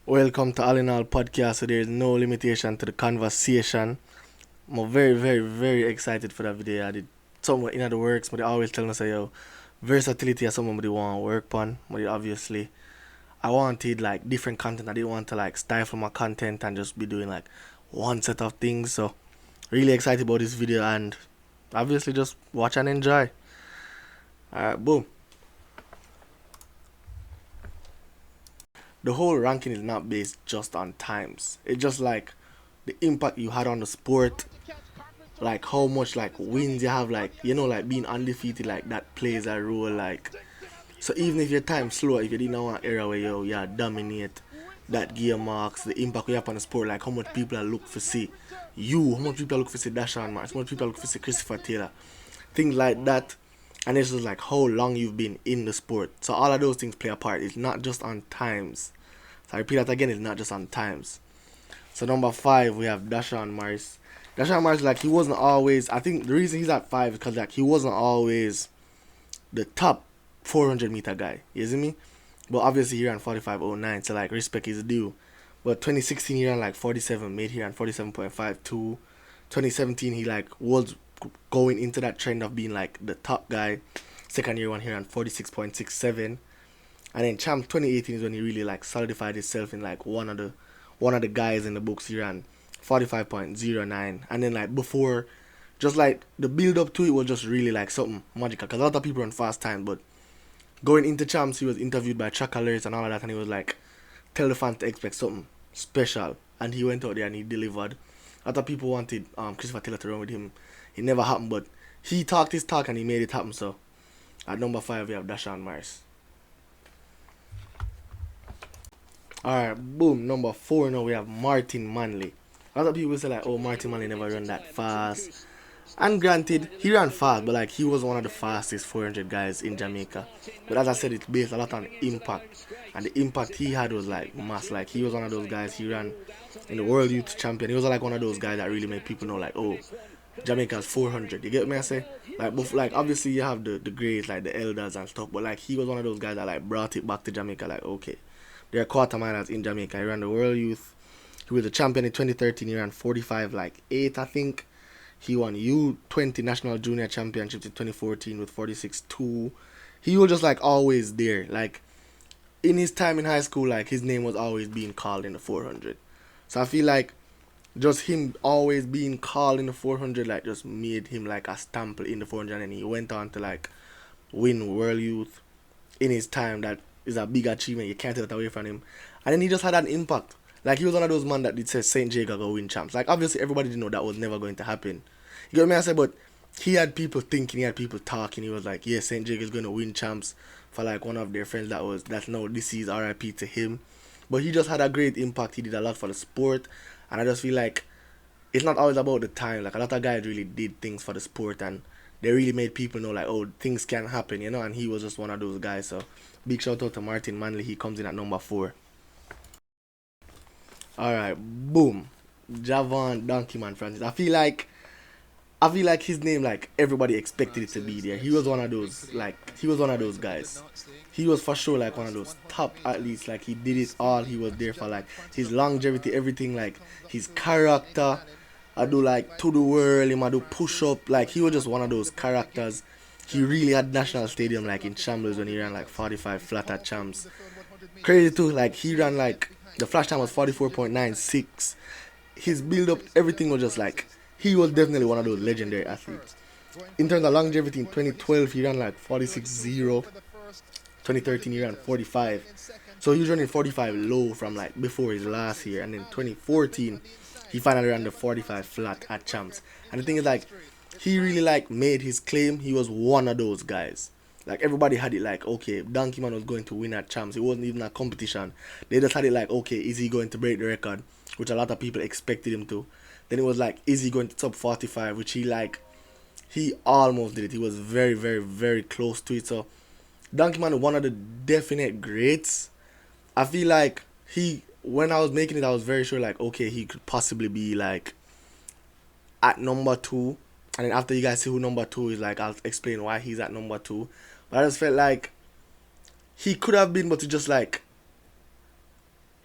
Welcome to All in All podcast. So there is no limitation to the conversation. I'm very excited for that video. I did somewhat in the works, but they always telling us, yo, versatility is something they want to work on. But obviously, I wanted like different content. I didn't want to like stifle my content and just be doing like one set of things. So really excited about this video and obviously just watch and enjoy. Alright, boom. The whole ranking is not based just on times. It's just like the impact you had on the sport, like how much like wins you have, like like being undefeated, like that plays a role. Like so, even if your time slow, if you didn't want an era where you dominate that gear marks, the impact you have on the sport, like how much people are look for see how much people are look for see Dashawn Marks, how much people are look for see Christopher Taylor, things like that. And it's just like how long you've been in the sport. So all of those things play a part. It's not just on times. So I repeat that again, it's not just on times. So number 5 we have Dashawn Morris. Dashawn Morris, like he wasn't always. I think the reason he's at 5 is because like he wasn't always the top 400-meter guy. You see me? But obviously he ran 45.09, so like respect is due. But 2016 he ran like 47, made he ran 47.52. 2017 he like was going into that trend of being like the top guy. Second year one he ran 46.67. And then Champ 2018 is when he really like solidified himself in like one of the guys in the books. He ran 45.09. And then like before, just like the build up to it was just really like something magical. Because a lot of people run fast time, but going into Champs he was interviewed by track alerts and all of that, and he was like, tell the fans to expect something special. And he went out there and he delivered. A lot of people wanted Christopher Taylor to run with him. It never happened, but he talked his talk and he made it happen. So at number 5 we have Dashawn Morris. Alright, boom. Number 4 now we have Martin Manley. A lot of people say like, oh, Martin Manley never run that fast. And granted, he ran fast, but like he was one of the fastest 400 guys in Jamaica. But as I said, it's based a lot on impact, and the impact he had was like mass. Like he was one of those guys. He ran in the World Youth Champion. He was like one of those guys that really made people know like, oh, Jamaica's 400. You get me? I say like obviously you have the greats like the elders and stuff, but like he was one of those guys that like brought it back to Jamaica. Like okay, there are quarter milers in Jamaica. He ran the World Youth. He was the champion in 2013. He ran 45 like 8 I think. He won U20 National Junior Championships in 2014 with 46.2. He was just like always there. Like in his time in high school, like his name was always being called in the 400. So I feel like just him always being called in the 400 like just made him like a stamp in the 400, and he went on to like win World Youth in his time. That is a big achievement. You can't take that away from him. And then he just had an impact. Like he was one of those men that did say St. J gonna win champs. Like obviously everybody didn't know that was never going to happen. You get what I mean? I said, but he had people thinking, he had people talking. He was like, yeah, St. J is gonna win champs for like one of their friends that's now deceased, RIP to him. But he just had a great impact. He did a lot for the sport, and I just feel like it's not always about the time. Like a lot of guys really did things for the sport, and they really made people know like, oh, things can happen, and he was just one of those guys. So big shout out to Martin Manley. He comes in at number 4. Alright, boom. Javon Donkeyman Francis. I feel like his name, like everybody expected it to be there. He was one of those, guys. He was for sure like one of those top athletes. Like he did it all. He was there for like his longevity, everything, like his character. I do like to the world, him I do push up. Like he was just one of those characters. He really had national stadium like in shambles when he ran like 45 flat at champs. Crazy too, like he ran like the flash time was 44.96. His build up, everything was just like he was definitely one of those legendary athletes. In terms of longevity, in 2012 he ran like 46.0. 2013 he ran 45. So he was running 45 low from like before his last year, and then 2014 he finally ran the 45 flat at champs. And the thing is like he really like made his claim. He was one of those guys. Like everybody had it like, okay, Donkey Man was going to win at champs. It wasn't even a competition. They just had it like, okay, is he going to break the record, which a lot of people expected him to. Then it was like, is he going to top 45, which he almost did it. He was very close to it. So Donkey Man, one of the definite greats. I feel like when I was making it, I was very sure like, okay, he could possibly be like at number 2. And then after you guys see who number 2 is, like I'll explain why he's at number 2. But I just felt like he could have been, but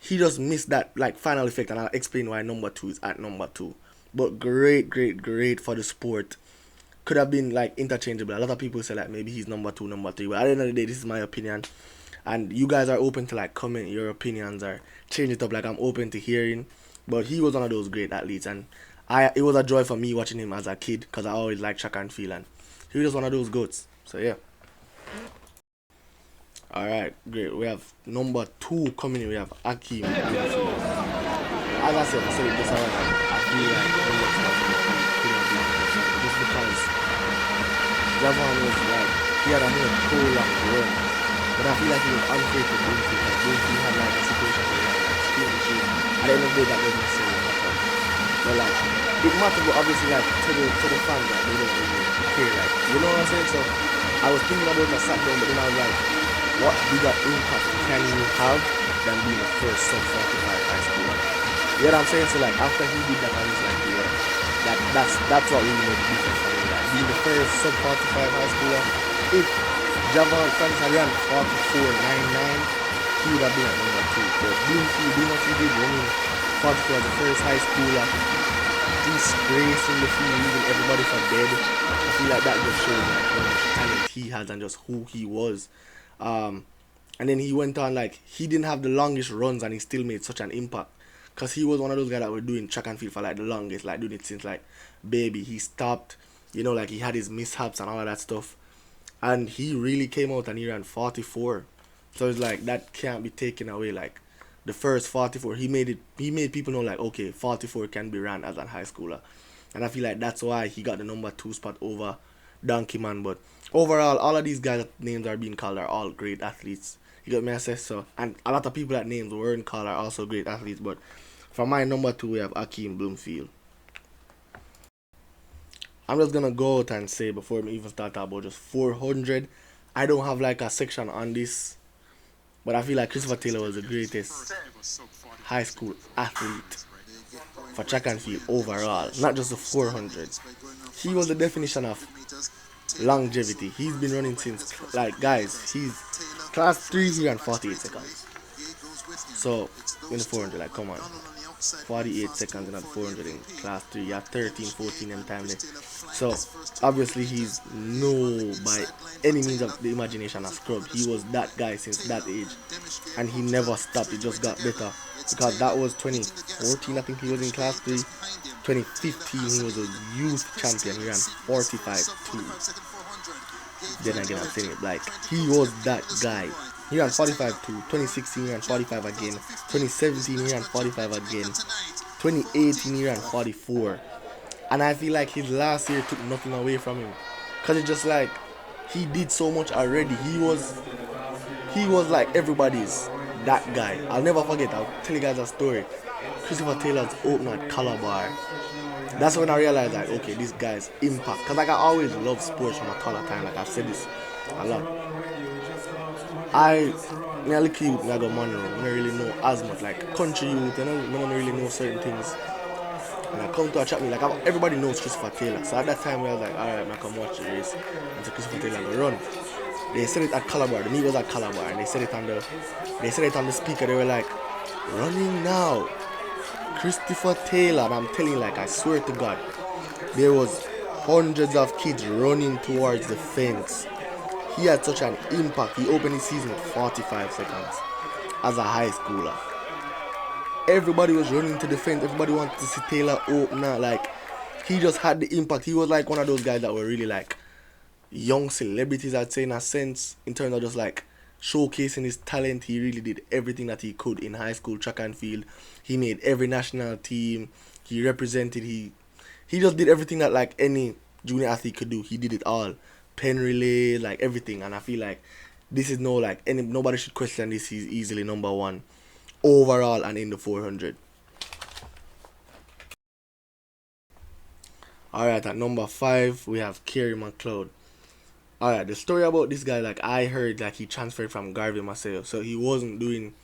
he he just missed that like final effect, and I'll explain why number 2 is at number 2. But great for the sport. Could have been like interchangeable. A lot of people say like maybe he's number 2, number 3. But at the end of the day, this is my opinion, and you guys are open to like comment your opinions or change it up. Like I'm open to hearing. But he was one of those great athletes, and it was a joy for me watching him as a kid because I always liked track and field, and he was just one of those goats. So yeah. Alright, great. We have number 2 coming in. We have Akeem. As I said it just around. I feel like number 2 just because Javon was like, he had a more prolonged run. But I feel like he was unfair to Bloomfield. Like Bloomfield had like a situation where he had like steal the shoes. At the end of the day, that doesn't necessarily matter. But like, it matters, but obviously like to the fans, like they don't really care. Like, you know what I'm saying? So I was thinking about it, I sat down, but then I was like, what bigger impact can you have than being the first sub 45 high schooler? You know what I'm saying? So like after he did that, I was like, yeah, that's what really made the difference for me. Like being the first sub 45 high schooler. If Javon Francis had ran 44.99, he would have been at number 2. But Bloomfield doing what he did, running 44 as the first high schooler, disgracing the field, leaving everybody for dead. I feel like that just shows like how much talent he has and just who he was. And then he went on, like, he didn't have the longest runs and he still made such an impact. Because he was one of those guys that were doing track and field for, like, the longest, like, doing it since, like, baby. He stopped, you know, like, he had his mishaps and all of that stuff. And he really came out and he ran 44. So it's like, that can't be taken away. Like, the first 44, he made people know, like, okay, 44 can be ran as a high schooler. And I feel like that's why he got the number 2 spot over Donkey Man. But overall, all of these guys that names are being called are all great athletes. You get me? I say so. And a lot of people that names weren't called are also great athletes. But for my number 2, we have Akeem Bloomfield. I'm just gonna go out and say before we even start about just 400. I don't have like a section on this, but I feel like Christopher Taylor was the greatest high school athlete for track and field overall, not just the 400. He was the definition of longevity. He's been running since, like, guys, he's class 3, he ran 48 seconds. So in the 400, like, come on, 48 seconds in the 400 in class 3. You have 13, 14 them time there. So obviously he's no by any means of the imagination a scrub. He was that guy since that age, and he never stopped. He just got better, because that was 2014, I think he was in class 3. 2015 he was a youth champion. He ran 45.2. Then again, I'm saying it, like, he was that guy. He ran 45.2. 2016 he ran 45 again. 2017 he ran 45 again. 2018 he ran 44. And I feel like his last year took nothing away from him, because it's just like he did so much already. He was like everybody's that guy. I'll never forget. I'll tell you guys a story. Christopher Taylor's opener at Calabar. That's when I realized, like, okay, this guy's impact. Because, like, I always love sports from a taller time. Like, I've said this a lot. I look youth, I got money. I don't really know as much. Like, country youth, I don't really know certain things. And I come to a chat me, like, everybody knows Christopher Taylor. So at that time, I was like, alright, I come watch the race. And so Christopher Taylor go run. They said it at Calabar. The meet was at Calabar, and they said it on the speaker. They were like, running now, Christopher Taylor. And I'm telling you, like, I swear to God, there was hundreds of kids running towards the fence. He had such an impact. He opened his season with 45 seconds as a high schooler. Everybody was running to the fence. Everybody wanted to see Taylor opener. Like, he just had the impact. He was like one of those guys that were really like young celebrities, I'd say, in a sense, in terms of just like showcasing his talent. He really did everything that he could in high school track and field. He made every national team. He represented. He just did everything that like any junior athlete could do. He did it all. Pen relay, like everything. And I feel like this is nobody should question this. He's easily number 1 overall and in the 400. Alright, at number 5 we have Kerry McLeod. Alright, the story about this guy, like, I heard like he transferred from Garvey Maceo, so he wasn't doing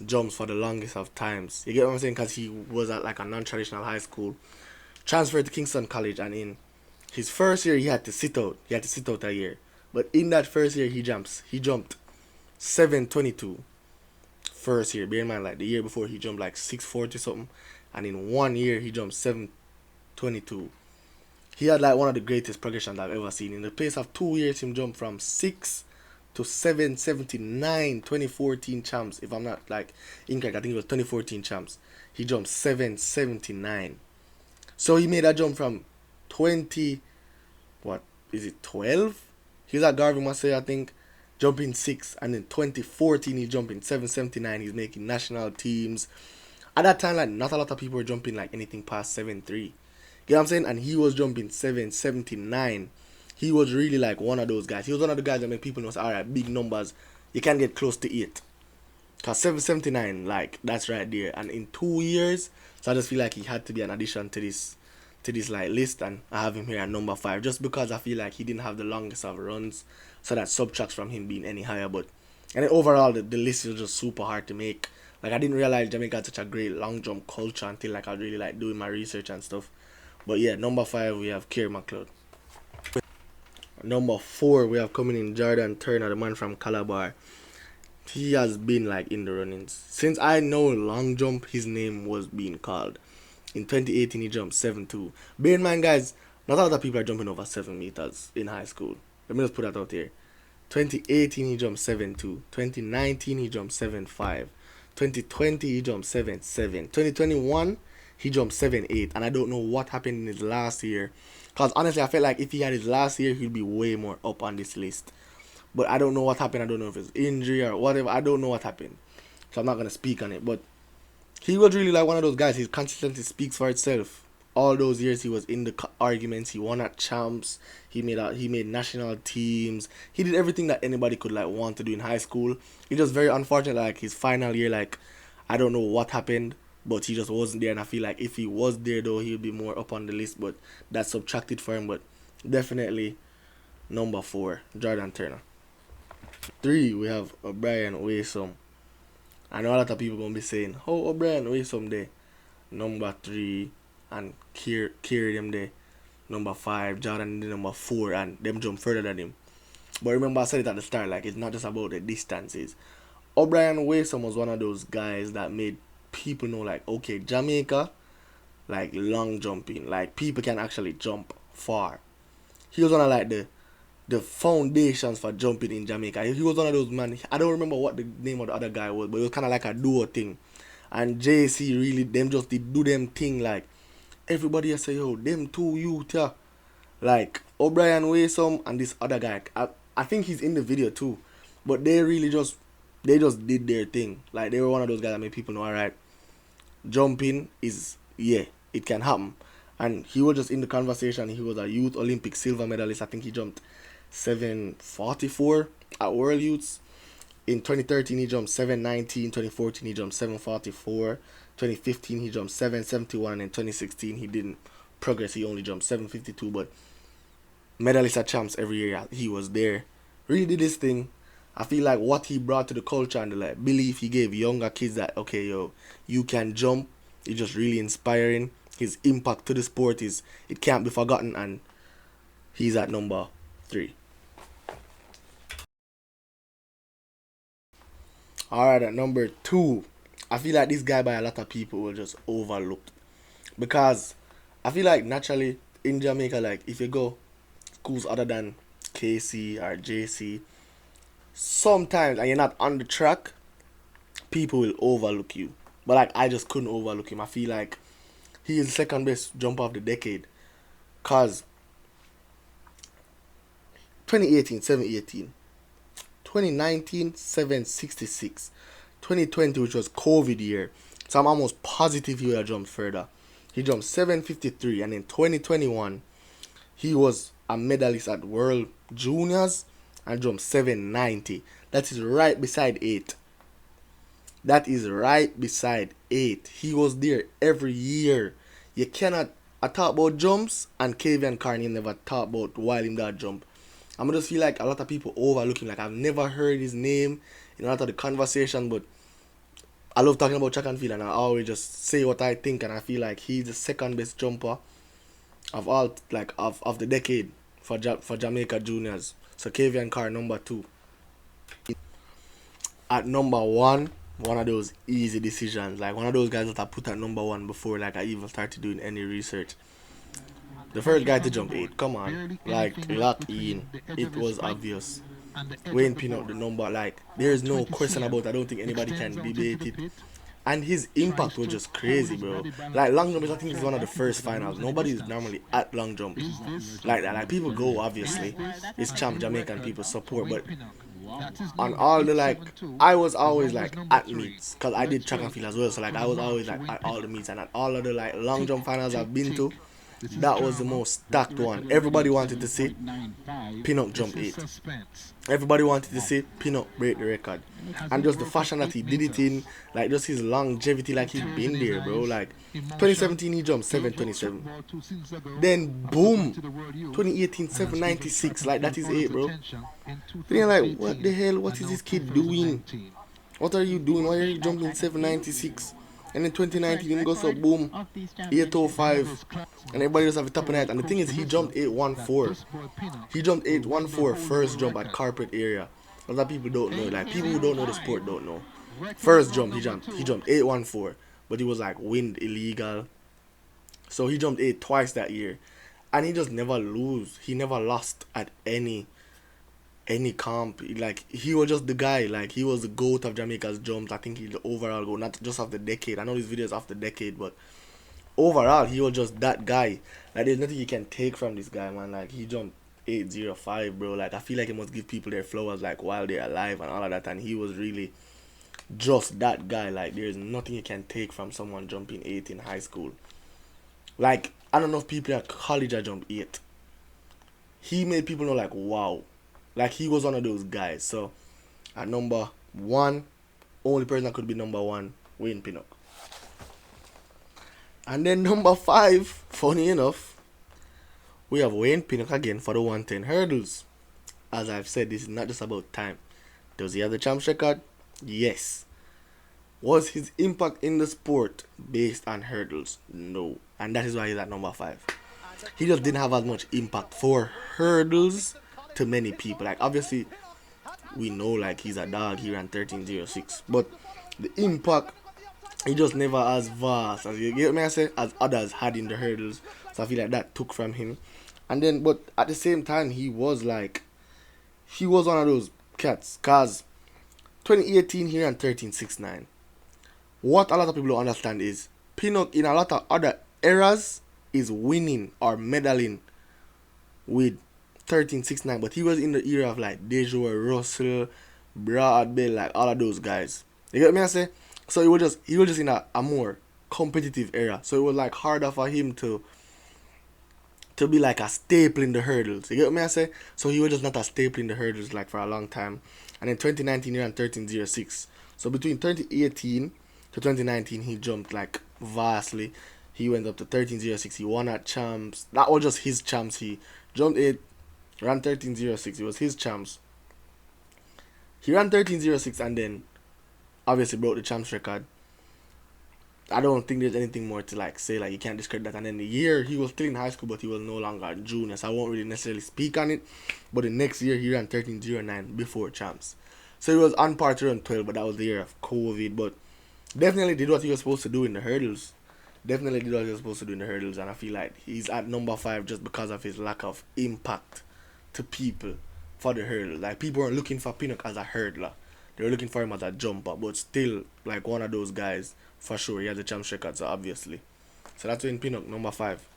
jumps for the longest of times. You get what I'm saying? Because he was at like a non-traditional high school, transferred to Kingston College, and in his first year he had to sit out. He had to sit out a year. But in that first year he jumped 7.22, first year. Bear in mind, like the year before he jumped like 640 something, and in 1 year he jumped 722. He had like one of the greatest progressions I've ever seen. In the space of 2 years, him jumped from 6 to 779 2014 champs. If I'm not like incorrect, I think it was 2014 champs. He jumped 779. So he made that jump from 20, what is it, 12? He was at Garvey Massey, I think, jumping 6. And in 2014, he jumping 779. He's making national teams. At that time, like, not a lot of people were jumping like anything past 7'3". You know what I'm saying? And he was jumping 779. He was really like one of those guys. He was one of the guys that make people know, alright, big numbers. You can get close to 8. Because 779, like, that's right there. And in 2 years, so I just feel like he had to be an addition to this like list, and I have him here at number 5 just because I feel like he didn't have the longest of runs, so that subtracts from him being any higher. But and then overall the list is just super hard to make. Like, I didn't realize Jamaica had such a great long jump culture until like I was really like doing my research and stuff. But yeah, number 5 we have Kerry McLeod. Number 4 we have coming in Jordan Turner, the man from Calabar. He has been like in the runnings since I know long jump. His name was being called. In 2018, he jumped 7'2". Bear in mind, guys, not a lot of people are jumping over 7 meters in high school. Let me just put that out here. 2018, he jumped 7'2". 2019, he jumped 7'5". 2020, he jumped 7'7". 2021, he jumped 7'8". And I don't know what happened in his last year. Because honestly, I felt like if he had his last year, he'd be way more up on this list. But I don't know what happened. I don't know if it's injury or whatever. I don't know what happened. So I'm not going to speak on it. But he was really like one of those guys. His consistency speaks for itself. All those years he was in the arguments. He won at champs. He made national teams. He did everything that anybody could like want to do in high school. It's just very unfortunate. Like his final year, like I don't know what happened, but he just wasn't there. And I feel like if he was there though, he'd be more up on the list. But that's subtracted for him. But definitely number 4, Jordan Turner. 3 we have O'Brien Wasom. I know a lot of people gonna be saying, "Oh, O'Brien, wait some day." Number 3 and carry them there. Number 5, Jordan the number 4, and them jump further than him. But remember, I said it at the start, like it's not just about the distances. O'Brien Wasom was one of those guys that made people know, like, okay, Jamaica, like long jumping, like people can actually jump far. He was one of like the foundations for jumping in Jamaica. He was one of those man. I don't remember what the name of the other guy was, but it was kind of like a duo thing. And JC really, them just did do them thing. Like everybody say, yo, them two youth, yeah. Like O'Brien Wasom and this other guy. I think he's in the video too, but they really just did their thing. Like they were one of those guys that made people know, alright, jumping is, yeah, it can happen. And he was just in the conversation. He was a youth Olympic silver medalist. I think he jumped 744 at World Youths. In 2013 he jumped 719. 2014 he jumped 744. 2015 he jumped 771. And in 2016 he didn't progress. He only jumped 752. But medalist at champs every year, he was there. Really did his thing. I feel like what he brought to the culture and the like belief he gave younger kids that, okay, yo, you can jump, it's just really inspiring. His impact to the sport it can't be forgotten, and he's at number 3. Alright, at number 2, I feel like this guy by a lot of people will just overlooked. Because I feel like naturally in Jamaica, like if you go schools other than KC or JC, sometimes and you're not on the track, people will overlook you. But like I just couldn't overlook him. I feel like he is the second best jumper of the decade. Cause 2018, 718. 2019, 766. 2020, which was COVID year. So I'm almost positive he would have jumped further. He jumped 753. And in 2021, he was a medalist at World Juniors and jumped 790. That is right beside 8. That is right beside 8. He was there every year. You cannot. I talk about jumps, and Kavian Carney never talk about while him that jump. I'm just feel like a lot of people overlooking. Like I've never heard his name in a lot of the conversation, but I love talking about track and field, and I always just say what I think, and I feel like he's the second best jumper of all, like of the decade for Jamaica juniors. So Kavian Carr number 2. At number 1, one of those easy decisions. Like one of those guys that I put at number one before like I even started doing any research. The first guy to jump 8, come on. Like lock in. It was obvious. Wayne Pinnock the number, like there's no question about it. I don't think anybody can debate it. And his impact was just crazy, bro. Like long jump is I think is one of the first finals. Nobody is normally at long jump like that. Like people go obviously. It's champ Jamaican people support, but on all the like I was always like at meets because I did track and field as well. So like I was always like at all the meets and at all of the like long jump finals I've been to. That was the most stacked one. Everybody wanted to see Pinnock jump 8. Everybody wanted to see Pinnock break the record. And just the fashion that he did it in, like just his longevity, like he'd been there, bro. Like 2017 he jumped 727. Then boom, 2018 796. Like that is 8, bro. Then you're like, what the hell? What is this kid doing? What are you doing? Why are you jumping 796? And in 2019, he goes up, boom, 805. And everybody just have a top of that. And the thing is, he jumped 814. He jumped 814 first jump at carpet area. A lot of people don't know. Like, people who don't know the sport don't know. First jump, he jumped 814. But he was like wind illegal. So he jumped 8 twice that year. And he just never lose. He never lost at any comp. Like he was just the guy. Like he was the GOAT of Jamaica's jumps. I think he's the overall GOAT, not just of the decade. I know this video is off the decade, but overall he was just that guy. Like there's nothing you can take from this guy, man. Like he jumped 805, bro. Like I feel like he must give people their flowers like while they're alive and all of that. And he was really just that guy. Like there's nothing you can take from someone jumping 8 in high school. Like I don't know if people at college that jumped 8. He made people know like wow. Like he was one of those guys. So at number 1, only person that could be number 1, Wayne Pinnock. And then number 5, funny enough, we have Wayne Pinnock again for the 110 hurdles. As I've said, this is not just about time. Does he have the champs record? Yes. Was his impact in the sport based on hurdles? No. And that is why he's at number 5. He just didn't have as much impact for hurdles to many people. Like obviously we know like he's a dog, he ran 13.06, but the impact he just never as vast as you get me I say as others had in the hurdles. So I feel like that took from him. And then but at the same time he was one of those cats cause 2018 he ran 13.69. What a lot of people don't understand is Pinnock in a lot of other eras is winning or medaling with 13.69, but he was in the era of like Dejour, Russell, Brad Bell, like all of those guys. You get me I say? So he was just in a more competitive era. So it was like harder for him to be like a staple in the hurdles. You get me I say? So he was just not a staple in the hurdles like for a long time. And in 2019 he ran 13.06. So between 2018 to 2019 he jumped like vastly. He went up to 13.06. He won at champs. That was just his champs. He jumped 8. Ran 13.06. It was his champs. He ran 13.06 and then obviously broke the champs record. I don't think there's anything more to like say. Like you can't discredit that. And then the year he was still in high school, but he was no longer a junior, so I won't really necessarily speak on it. But the next year he ran 13.09 before champs. So he was on par to run 12, but that was the year of COVID. But definitely did what he was supposed to do in the hurdles. And I feel like he's at number 5 just because of his lack of impact to people for the hurdle. Like people weren't looking for Pinnock as a hurdler. They were looking for him as a jumper, but still like one of those guys for sure. He has the champs record, so obviously. So that's Wayne Pinnock, number 5.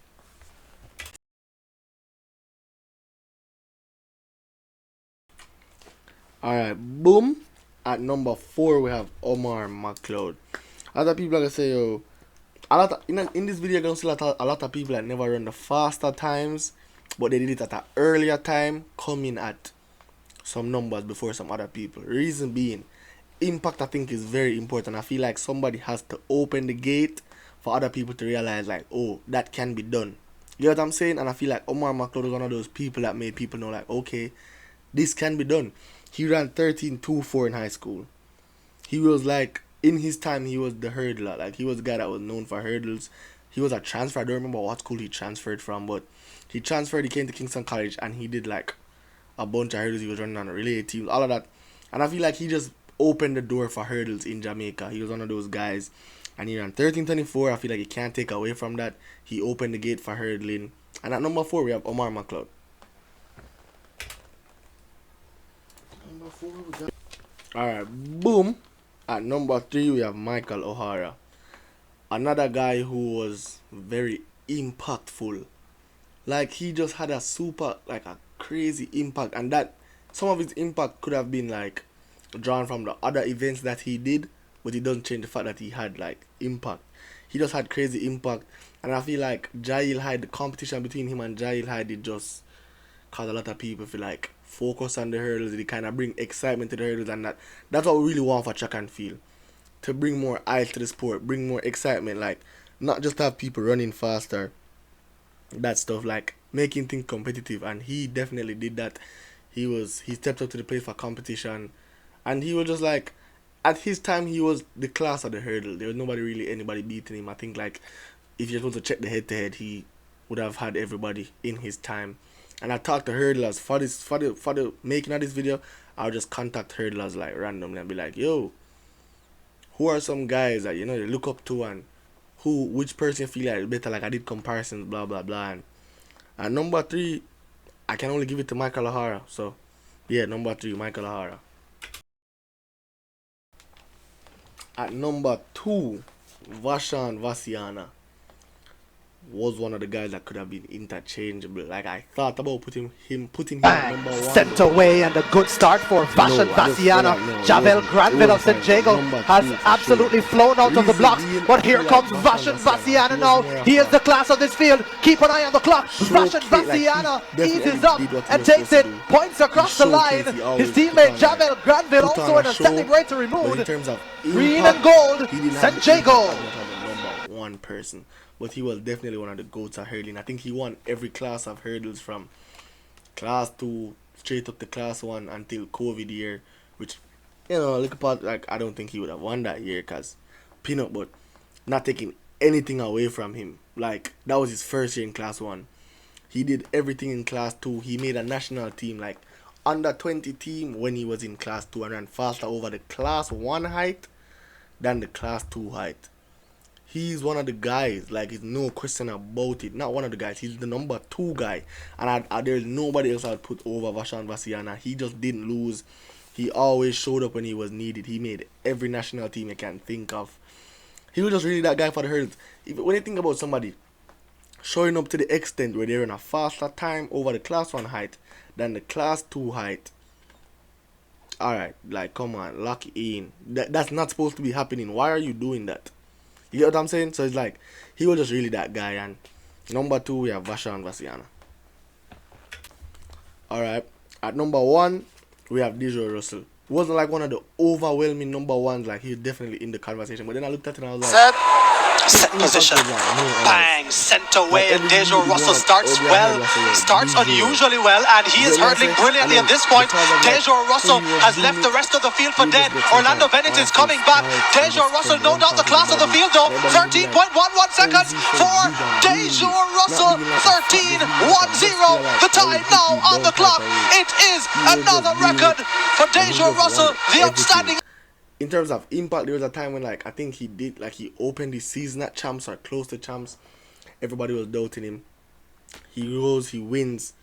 Alright, boom. At number 4 we have Omar McLeod. Other people are gonna say, yo, in this video you're gonna see a lot of people that never run the faster times, but they did it at an earlier time, coming at some numbers before some other people. Reason being, impact I think is very important. I feel like somebody has to open the gate for other people to realize like, oh, that can be done. You know what I'm saying? And I feel like Omar McLeod was one of those people that made people know like, okay, this can be done. He ran 13.24 in high school. He was like, in his time, he was the hurdler. Like, he was the guy that was known for hurdles. He was a transfer. I don't remember what school he transferred from, but he came to Kingston College, and he did, like, a bunch of hurdles. He was running on a relay team, all of that. And I feel like he just opened the door for hurdles in Jamaica. He was one of those guys. And he ran 13:24. I feel like you can't take away from that. He opened the gate for hurdling. And at number 4, we have Omar McLeod. Number 4, we got... Alright, boom. At number 3, we have Michael O'Hara. Another guy who was very impactful. Like, he just had a crazy impact. And that, some of his impact could have been, like, drawn from the other events that he did. But it doesn't change the fact that he had, like, impact. He just had crazy impact. And I feel like Jail Hyde, the competition between him and Jail Hyde, it just caused a lot of people to, like, focus on the hurdles. It kind of bring excitement to the hurdles. And that's what we really want for track and field. To bring more eyes to the sport. Bring more excitement. Like, not just have people running faster. That stuff. Like, making things competitive. And he definitely did that. He stepped up to the plate for competition. And he was just, like... At his time, he was the class of the hurdle. There was anybody beating him. I think, like, if you're supposed to check the head-to-head, he would have had everybody in his time. And I talked to hurdlers for the making of this video. I'll just contact hurdlers, like, randomly and be like, yo, who are some guys that, you know, they look up to, and which person you feel like better? Like, I did comparisons, blah, blah, blah. And at number 3, I can only give it to Michael O'Hara. So, yeah, number 3, Michael O'Hara. At number 2, Vashan Vasiana was one of the guys that could have been interchangeable. Like, I thought about putting him at number 1. Sent away, and a good start for Vashan Vasiana. Javel Granville of St. Jago has absolutely flown out of the blocks. But here comes Vashan Vasiana now. He is the class of this field. Keep an eye on the clock. Vashan Vasiana eases up and takes it. Points across the line. His teammate Javel Granville also in a celebratory mood. In terms of green and gold, St. Jago. Number 1 person. But he was definitely one of the GOATs of hurdling. I think he won every class of hurdles from class 2 straight up to class 1 until COVID year. Which, you know, look apart, like, I don't think he would have won that year because Peanut, but not taking anything away from him. Like, that was his first year in class 1. He did everything in class 2. He made a national team, like, under 20 team when he was in class 2 and ran faster over the class 1 height than the class 2 height. He's one of the guys, like, there's no question about it. Not one of the guys, he's the number 2 guy. And there's nobody else I'd put over Vashan Vasiana. He just didn't lose. He always showed up when he was needed. He made every national team you can think of. He was just really that guy for the hurdles. When you think about somebody showing up to the extent where they're in a faster time over the class 1 height than the class 2 height. Alright, like, come on, lock in. That's not supposed to be happening. Why are you doing that? You get what I'm saying? So it's like, he was just really that guy. And number 2, we have Vashan Vasiana. Alright. At number 1, we have Dejo Russell. He wasn't like one of the overwhelming number 1s. Like, he was definitely in the conversation. But then I looked at it and I was like... Set position, bang, sent away, and Dejo Russell starts well, starts unusually well, and he is hurdling brilliantly at this point. Dejo Russell has left the rest of the field for dead. Orlando Bennett is coming back. Dejo Russell, no doubt the class of the field though. 13.11 seconds for Dejo Russell. 13.10. The time now on the clock. It is another record for Dejo Russell, the outstanding. In terms of impact, there was a time when, like, I think he opened his season at champs or close to champs. Everybody was doubting him. He goes, he wins,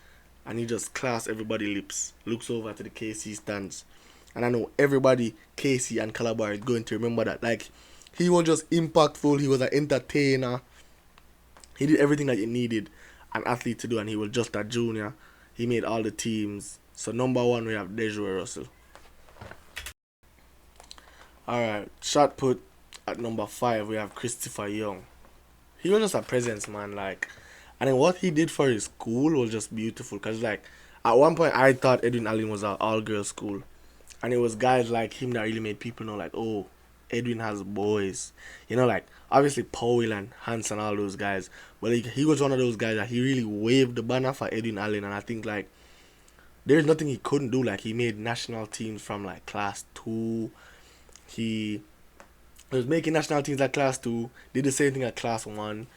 and he just class everybody lips. Looks over to the KC stands. And I know everybody, KC and Calabar, is going to remember that. Like, he was just impactful. He was an entertainer. He did everything that you needed an athlete to do, and he was just a junior. He made all the teams. So number 1, we have Dejo Russell. Alright, shot put at number 5, we have Christopher Young. He was just a presence, man. Like, and then what he did for his school was just beautiful. Because, like, at one point I thought Edwin Allen was an all-girls school. And it was guys like him that really made people know, like, oh, Edwin has boys. You know, like, obviously Powell and Hanson, all those guys. But, like, he was one of those guys that he really waved the banner for Edwin Allen. And I think, like, there's nothing he couldn't do. Like, he made national teams from, like, class 2. He was making national teams at class 2, did the same thing at class 1.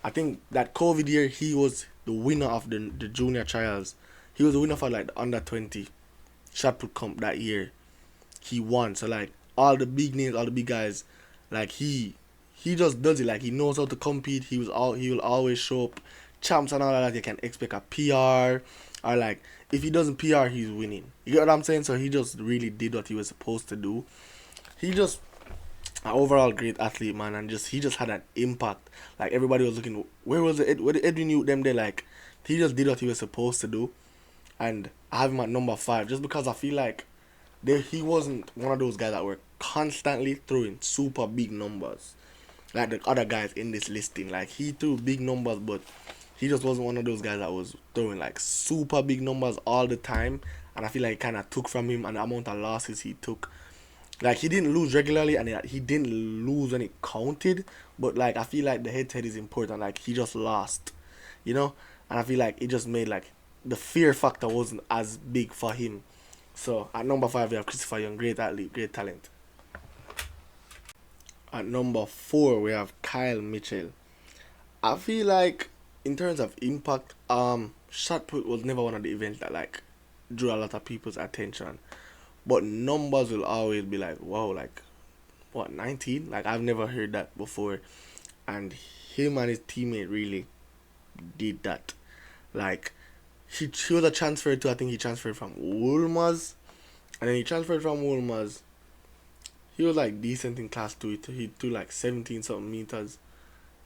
I think that COVID year, he was the winner of the junior trials. He was the winner for, like, the under 20 shot put comp that year. he won. So like all the big names, all the big guys, like he just does it. Like he knows how to compete. He will always show up. Champs and all of that, you can expect a PR, or like if he doesn't PR, he's winning. You get what I'm saying? So he just really did what he was supposed to do. He just an overall great athlete, man, and just he just had an impact. Like everybody was looking, where was it? Where did Edwin Youth them there? Like he just did what he was supposed to do, and I have him at number 5 just because I feel like he wasn't one of those guys that were constantly throwing super big numbers like the other guys in this listing. Like he threw big numbers, but he just wasn't one of those guys that was throwing like super big numbers all the time. And I feel like it kind of took from him and the amount of losses he took. Like he didn't lose regularly and he didn't lose when it counted, but like I feel like the head to head is important. Like he just lost, you know, and I feel like it just made like the fear factor wasn't as big for him. So at number 5 we have Christopher Young, great athlete, great talent. At number 4 we have Kyle Mitchell. I feel like in terms of impact, shot put was never one of the events that like drew a lot of people's attention. But numbers will always be like, wow, like what, 19? Like I've never heard that before. And him and his teammate really did that. Like he was a transfer to, I think he transferred from Wolmer's, and then he transferred from Wolmer's. He was like decent in class 2. He threw like 17 something meters,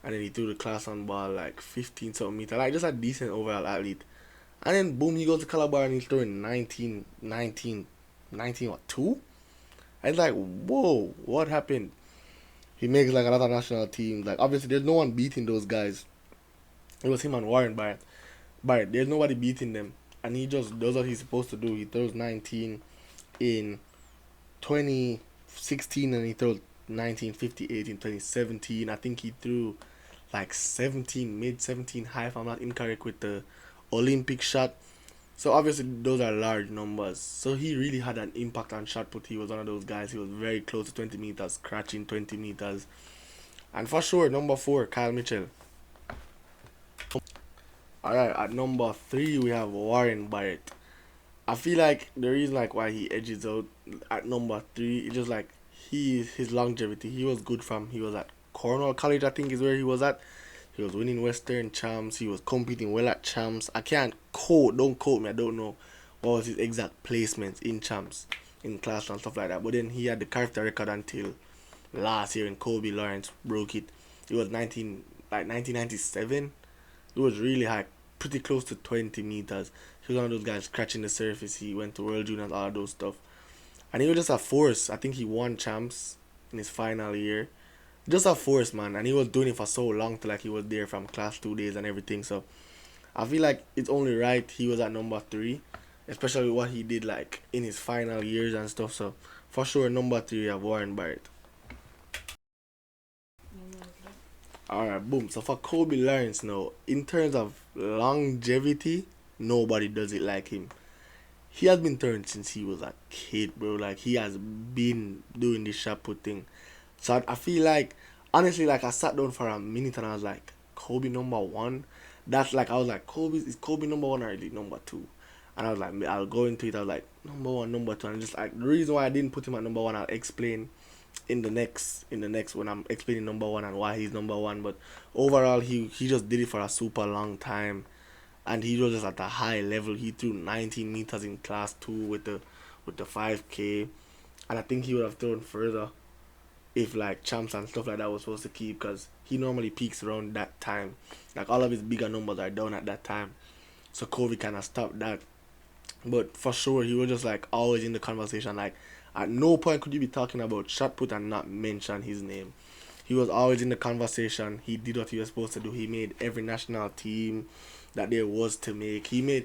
and then he threw the class on ball like 15 something meters. Like just a decent overall athlete. And then boom, he goes to Calabar and he's throwing 19 or 2. And it's like, whoa, what happened? He makes like a lot of national teams. Like obviously there's no one beating those guys. It was him and Warren Barrett. There's nobody beating them. And he just does what he's supposed to do. He throws 19 in 2016 and he throws 1958 in 2017. I think he threw like 17, mid 17 high, if I'm not incorrect with the Olympic shot. So obviously those are large numbers. So he really had an impact on shot put. He was one of those guys. He was very close to 20 meters, scratching 20 meters. And for sure, number 4, Kyle Mitchell. Alright, at number 3 we have Warren Barrett. I feel like the reason like why he edges out at number 3 is just like his longevity. He was good he was at Cornell College, I think is where he was at. He was winning Western champs. He was competing well at champs. I can't quote, don't quote me, I don't know what was his exact placements in champs, in class and stuff like that. But then he had the character record until last year when Kobe Lawrence broke it. It was 1997. It was really high, pretty close to 20 meters. He was one of those guys scratching the surface. He went to World Juniors, all of those stuff. And he was just a force. I think he won champs in his final year. Just a force, man. And he was doing it for so long till like he was there from class 2 days and everything. So I feel like it's only right he was at number 3. Especially what he did like in his final years and stuff. So for sure number 3 we have Warren Barrett. Alright, boom. So for Kobe Lawrence now, in terms of longevity, nobody does it like him. He has been throwing since he was a kid, bro. Like he has been doing this shot put thing. So I feel like, honestly, like I sat down for a minute and I was like, Kobe number 1. That's like I was like, is Kobe number 1 or is he number 2? And I was like, I'll go into it. I was like, number 1, number 2, and just like the reason why I didn't put him at number 1, I'll explain in the next when I'm explaining number 1 and why he's number 1. But overall, he just did it for a super long time, and he was just at a high level. He threw 19 meters in class 2 with the 5K, and I think he would have thrown further if like champs and stuff like that was supposed to keep, because he normally peaks around that time. Like all of his bigger numbers are down at that time, so Kobe kind of stopped that. But for sure, he was just like always in the conversation. Like at no point could you be talking about shot put and not mention his name. He was always in the conversation. He did what he was supposed to do. He made every national team that there was to make. He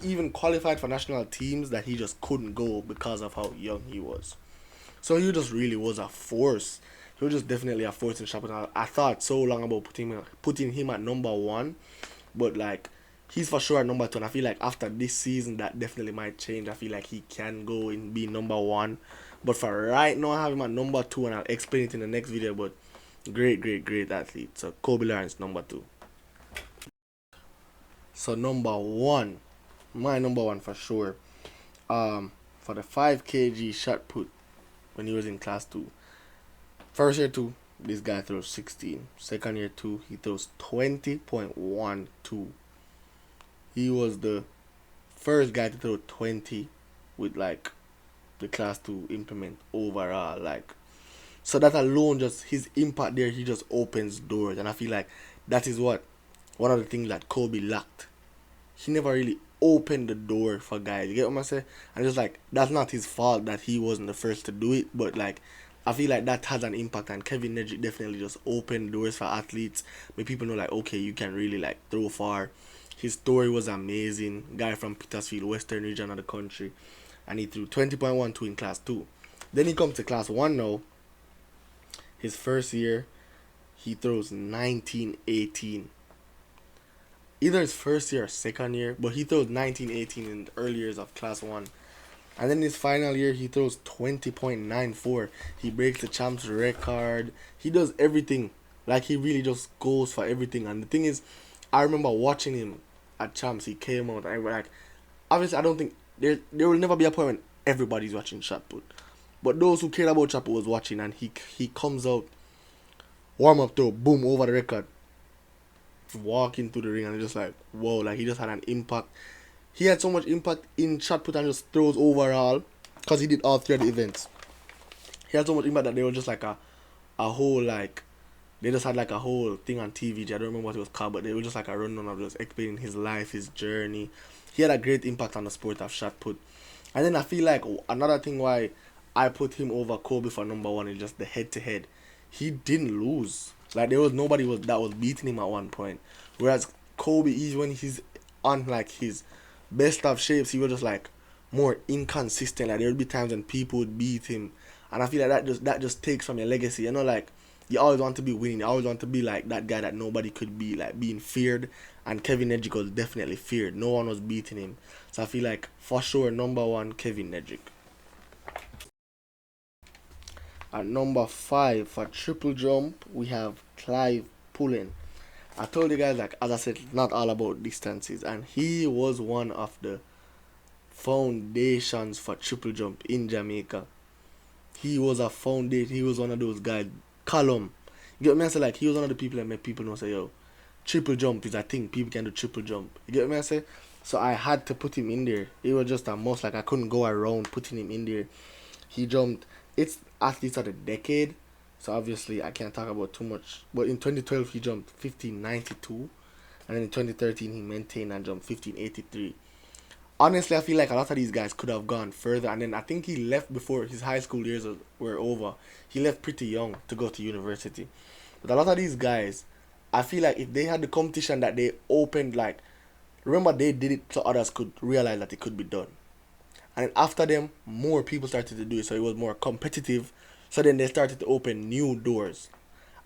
even qualified for national teams that he just couldn't go because of how young he was. So he just really was a force. He was just definitely a force in shot put. I thought so long about putting him at number 1, but like he's for sure at number 2, and I feel like after this season that definitely might change. I feel like he can go and be number 1, but for right now I have him at number 2, and I'll explain it in the next video. But great athlete. So Kobe Lawrence number 2. So number 1, my number 1 for sure, for the 5 kg shot put, when he was in class 2. First year 2, this guy throws 16. Second year 2, he throws 20.12. He was the first guy to throw 20 with like the class 2 implement overall. Like, so that alone, just his impact there, he just opens doors. And I feel like that is what one of the things that Kobe lacked. He never really opened the door for guys. You get what I'm saying? And just like, that's not his fault that he wasn't the first to do it, but like, I feel like that has an impact, and Kevin Nedrick definitely just opened doors for athletes. Make people know like, okay, you can really like throw far. His story was amazing. Guy from Petersfield, Western region of the country, and he threw 20.12 in class 2. Then he comes to class 1 now. His first year, he throws 19.18. Either his first year or second year, but he throws 19.18 in the early years of class 1. And then his final year, he throws 20.94. He breaks the champs record. He does everything. Like, he really just goes for everything. And the thing is, I remember watching him at champs. He came out, and I was like, obviously, I don't think there will never be a point when everybody's watching shot put. But those who cared about shot put was watching, and he comes out, warm up throw, boom, over the record, walk into the ring, and it's just like, whoa, like, he just had an impact. He had so much impact in shot put and just throws overall, because he did all 3 of the events. He had so much impact that they were just like a whole, like, they just had like a whole thing on TV. I don't remember what it was called, but they were just like a rundown of just explaining his life, his journey. He had a great impact on the sport of shot put. And then I feel like another thing why I put him over Kobe for number 1 is just the head-to-head. He didn't lose. Like, there was nobody that was beating him at one point. Whereas Kobe, when he's on like his best of shapes, he was just like more inconsistent. Like, there would be times when people would beat him, and I feel like that just takes from your legacy. You know, like, you always want to be winning. You always want to be like that guy that nobody could be, like being feared. And Kevin Nedrick was definitely feared. No one was beating him. So I feel like for sure number 1, Kevin Nedrick. At number 5 for triple jump, we have Clive Pullen. I told you guys, like, as I said, it's not all about distances, and he was one of the foundations for triple jump in Jamaica. He was a foundation. He was one of those guys. Column. You get me? I say, like, he was one of the people that made people know, say, yo, triple jump is a thing. People can do triple jump. You get me? I say. So I had to put him in there. It was just a must. Like, I couldn't go around putting him in there. He jumped. It's athletes of the decade. So obviously I can't talk about too much. But in 2012 he jumped 1592. And then in 2013 he maintained and jumped 1583. Honestly, I feel like a lot of these guys could have gone further. And then I think he left before his high school years were over. He left pretty young to go to university. But a lot of these guys, I feel like if they had the competition that they opened, like, remember they did it so others could realize that it could be done. And then after them, more people started to do it. So it was more competitive. So then they started to open new doors.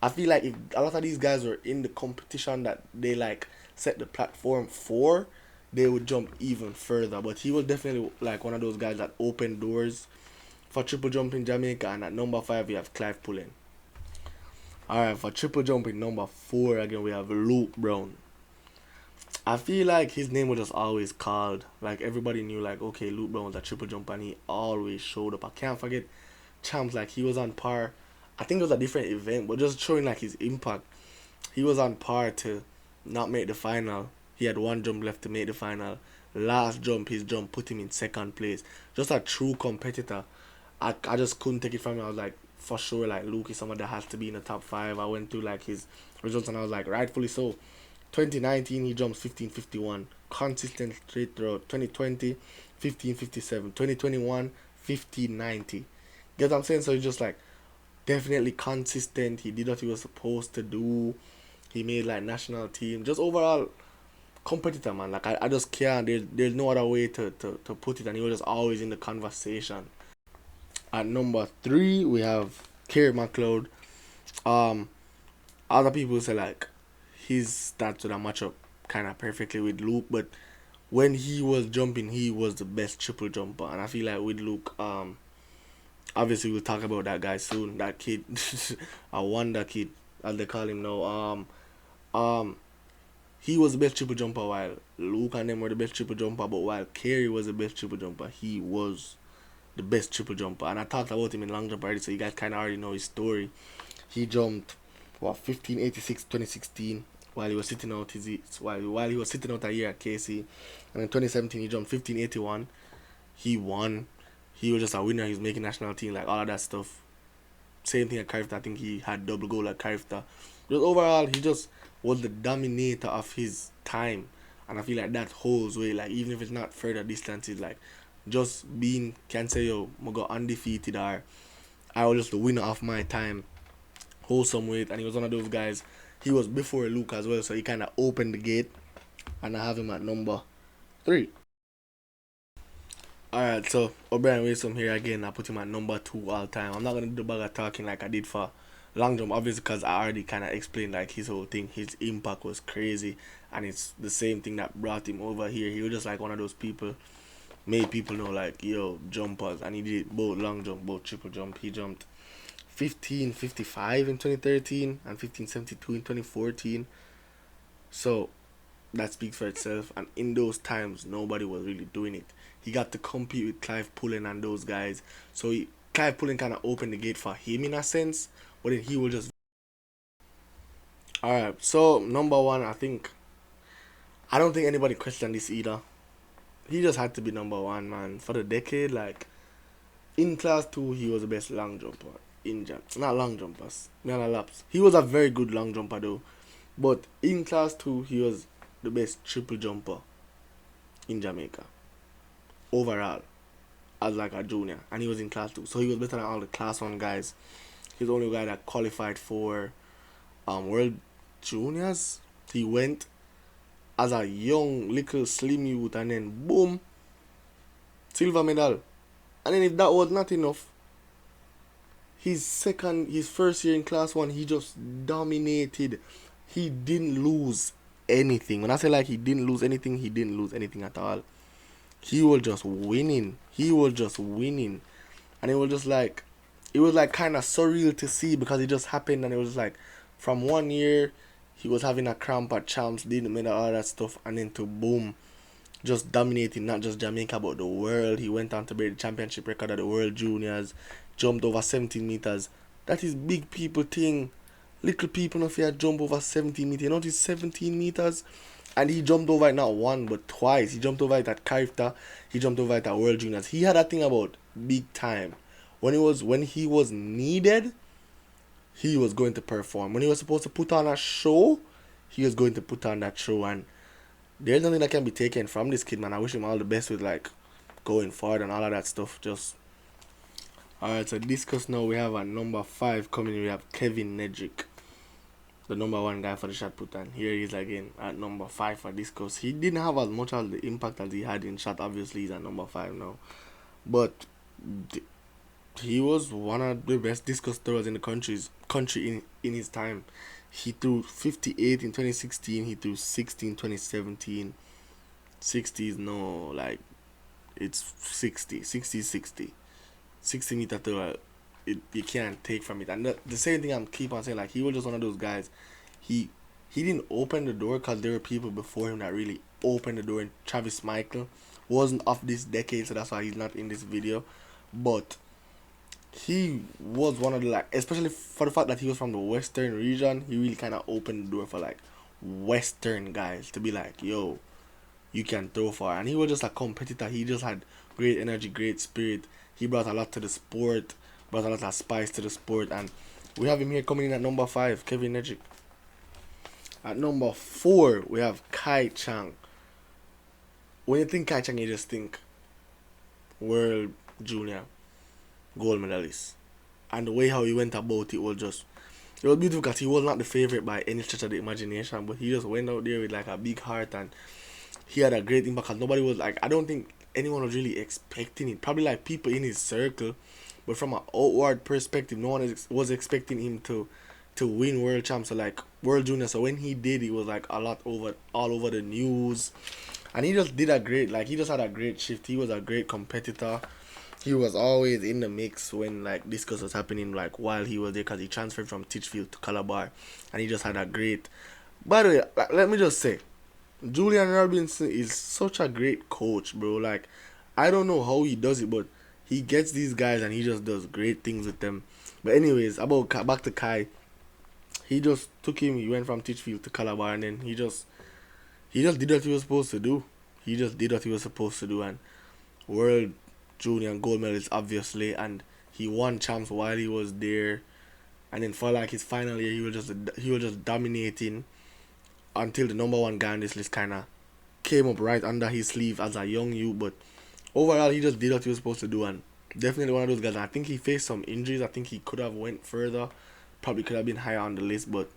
I feel like if a lot of these guys were in the competition that they like set the platform for, they would jump even further. But he was definitely like one of those guys that opened doors for triple jump in Jamaica. And at number 5 we have Clive Pullen. Alright, for triple jump in number 4 again we have Luke Brown. I feel like his name was just always called. Like, everybody knew, like, okay, Luke Brown was a triple jump, and he always showed up. I can't forget champs, like, he was on par. I think it was a different event, but just showing like his impact. He was on par to not make the final. He had 1 jump left to make the final. Last jump, his jump put him in 2nd place. Just a true competitor. I just couldn't take it from him. I was like, for sure, like, Luke is someone that has to be in the top 5. I went through like his results and I was like, rightfully so. 2019 he jumps 1551, consistent straight throughout. 2020 1557, 2021 1590. Get what I'm saying? So he's just like definitely consistent. He did what he was supposed to do. He made like national team. Just overall competitor, man. Like, I just can't. There's no other way to put it. And he was just always in the conversation. At number 3 we have Kerry McLeod. Other people say like his stats would have match up kind of perfectly with Luke, but when he was jumping, he was the best triple jumper. And I feel like with Luke, obviously we'll talk about that guy soon. That kid, a wonder kid, as they call him now. He was the best triple jumper, while Luke and them were the best triple jumper. But while Kerry was the best triple jumper, he was the best triple jumper. And I talked about him in long jump already, so you guys kind of already know his story. He jumped 1586 2016 while he was sitting out while he was sitting out a year at KC, and in 2017 he jumped 1581. He won. He was just a winner. He was making national team, like all of that stuff. Same thing at Carifta. I think he had double goal at Carifta. But overall, he just was the dominator of his time, and I feel like that holds weight. Like even if it's not further distances, like just being can say yo, I got undefeated, or I was just the winner of my time. Hold some weight, and he was one of those guys. He was before Luke as well, so he kind of opened the gate, and I have him at number 3. Alright, so O'Brien Wasom here again. I put him at number 2 all time. I'm not gonna do the bag of talking like I did for long jump, obviously, because I already kind of explained like his whole thing. His impact was crazy, and it's the same thing that brought him over here. He was just like one of those people, made people know like yo jumpers, and he did both long jump, both triple jump. He jumped 1555 in 2013 and 1572 in 2014. So that speaks for itself. And in those times, nobody was really doing it. He got to compete with Clive Pullen and those guys. So Clive Pullen kind of opened the gate for him in a sense, but then he will just. Alright, so number 1, I don't think anybody questioned this either. He just had to be number 1, man. For the decade, like in class 2, he was the best long jumper in not long jumpers, not laps. He was a very good long jumper though, but in class 2, he was the best triple jumper in Jamaica overall as like a junior, and he was in class 2, so he was better than all the class 1 guys. He's the only guy that qualified for World Juniors. He went as a young little slim youth, and then boom, silver medal. And then if that was not enough, his first year in class 1, he just dominated. He didn't lose anything. When I say like he didn't lose anything, he didn't lose anything at all. He was just winning. And it was like kind of surreal to see, because it just happened, and it was like from 1 year he was having a cramp at champs, didn't matter all that stuff, and then to boom, just dominating not just Jamaica but the world. He went on to break the championship record of the World Juniors, jumped over 17 meters. That is big people thing. Little people if you jump over 17 meters. You know it's 17 meters? And he jumped over it not one but twice. He jumped over it at Carifta. He jumped over it at World Juniors. He had that thing about big time. When he was needed, he was going to perform. When he was supposed to put on a show, he was going to put on that show. And there's nothing that can be taken from this kid, man. I wish him all the best with like going forward and all of that stuff. Just alright, so Discus now we have at number 5 coming. We have Kevin Nedrick, the number 1 guy for the shot put, and here he is again at number 5 for Discus. He didn't have as much of the impact as he had in shot. Obviously, he's at number 5 now, but he was one of the best discus throwers in the country in his time. He threw 58 in 2016. He threw 60 in 2017. 60 is no, like, it's 60 meter thrower. You can't take from it. And the same thing I'm keep on saying, like, he was just one of those guys. He didn't open the door, because there were people before him that really opened the door, and Travis Michael wasn't of this decade, so that's why he's not in this video. But he was one of the, like, especially for the fact that he was from the western region, he really kind of opened the door for like western guys to be like, yo, you can throw far. And he was just a competitor. He just had great energy, great spirit. He brought a lot to the sport, brought a lot of spice to the sport. And we have him here coming in at number 5, Kevin Nedrick. At number 4, we have Kai Chang. When you think Kai Chang, you just think World Junior gold medalist. And the way how he went about it was beautiful, because he was not the favorite by any stretch of the imagination, but he just went out there with like a big heart, and he had a great impact, because nobody was like, I don't think anyone was really expecting it. Probably like people in his circle, but from an outward perspective, no one was expecting him to win world champs, so like World Junior. So when he did, it was like all over the news, and he just did he just had a great shift. He was a great competitor. He was always in the mix when like Discus was happening, like while he was there, because he transferred from Titchfield to Calabar, and he just had a great. By the way, like, let me just say, Julian Robinson is such a great coach, bro. Like, I don't know how he does it, but he gets these guys and he just does great things with them. But anyways, back to Kai. He just took him. He went from Titchfield to Calabar, and then he just did what he was supposed to do. He just did what he was supposed to do, and world junior and gold medalist obviously, and he won champs while he was there. And then for like his final year, he was just dominating until the number one guy on this list kind of came up right under his sleeve as a young youth. But overall, he just did what he was supposed to do, and definitely one of those guys. I think he faced some injuries. I think he could have went further, probably could have been higher on the list, but